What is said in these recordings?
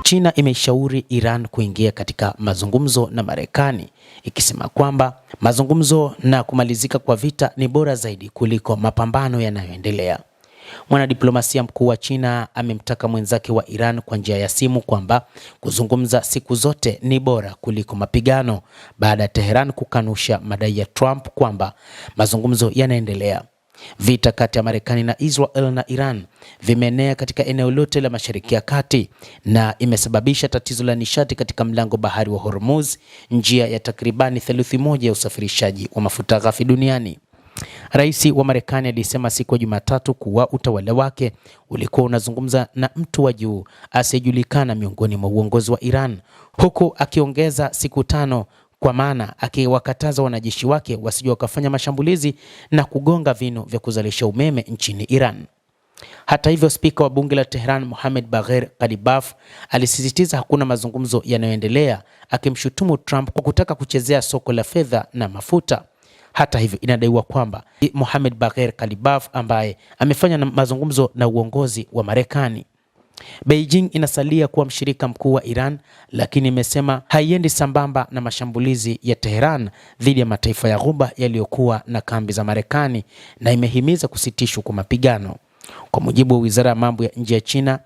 China imeshauri Iran kuingia katika mazungumzo na Marekani, ikisema kwamba mazungumzo na kumalizika kwa vita ni bora zaidi kuliko mapambano yanayoendelea. Mwanadiplomasia mkuu wa China amemtaka mwenzake wa Iran kwa njia ya simu kwamba kuzungumza siku zote ni bora kuliko mapigano, baada ya Tehran kukanusha madai ya Trump kwamba mazungumzo yanaendelea. Vita kati ya Marekani na Israel na Iran vimeenea katika eneo lote la Mashariki ya Kati na imesababisha tatizo la nishati katika mlango bahari wa Hormuz, njia ya takribani theluthi moja ya usafirishaji wa mafuta ghafi duniani. Rais wa Marekani alisema siku ya Jumatatu kuwa utawala wake ulikuwa unazungumza na mtu wa juu asiyejulikana miongoni mwa uongozi wa Iran, huku akiongeza siku 5 kwa maana akiwakataza wanajeshi wake wasije wakafanya mashambulizi na kugonga vinu vya kuzalisha umeme nchini Iran. Hata hivyo, spika wa bunge la Tehran Mohammad Bagher Ghalibaf alisisitiza hakuna mazungumzo yanayoendelea, akimshutumu Trump kwa kutaka kuchezea soko la fedha na mafuta. Hata hivyo, inadaiwa kwamba Mohammad Bagher Ghalibaf ambaye amefanya mazungumzo na uongozi wa Marekani. Beijing inasalia kuwa mshirika mkuu wa Iran, lakini imesema haiendi sambamba na mashambulizi ya Tehran dhidi ya mataifa ya Ghuba yaliyokuwa na kambi za Marekani, na imehimiza kusitishwa kwa mapigano. Kwa mujibu wa Wizara ya Mambo ya Nje ya China,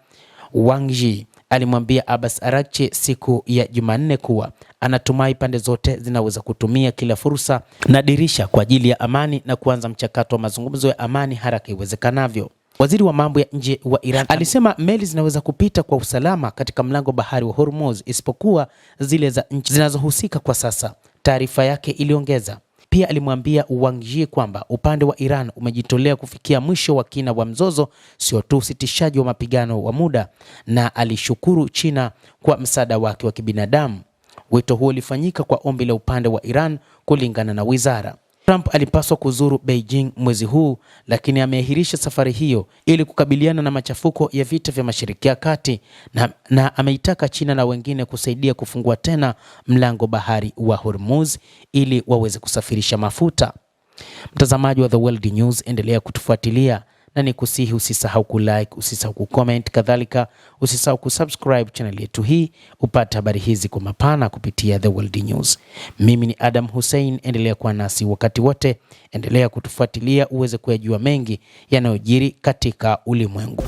Wang Yi alimwambia Abbas Araghchi siku ya Jumanne kuwa anatumai pande zote zinaweza kutumia kila fursa na dirisha kwa ajili ya amani na kuanza mchakato wa mazungumzo ya amani haraka iwezekanavyo. Waziri wa mambo ya nje wa Iran alisema meli zinaweza kupita kwa usalama katika mlango bahari wa Hormuz isipokuwa zile za nchi zinazohusika kwa sasa, taarifa yake iliongeza. Pia alimwambia Wang Yi kwamba upande wa Iran umejitolea kufikia mwisho wa kina wa mzozo, sio tu usitishaji wa mapigano wa muda, na alishukuru China kwa msaada wake wa kibinadamu. Wito huo ulifanyika kwa ombi la upande wa Iran kulingana na wizara. Trump alipaswa kuzuru Beijing mwezi huu, lakini ameahirisha safari hiyo ili kukabiliana na machafuko ya vita vya Mashariki ya Kati na ameitaka China na wengine kusaidia kufungua tena mlango bahari wa Hormuz ili waweze kusafirisha mafuta. Mtazamaji wa The World News, endelea kutufuatilia na nikusihi usisahau kulike, usisahau kucomment, kadhalika usisahau kusubscribe channel yetu hii upate habari hizi kwa mapana kupitia The World News. Mimi ni Adam Hussein, endelea kuwa nasi wakati wote, endelea kutufuatilia uweze kuyajua mengi yanayojiri katika ulimwengu.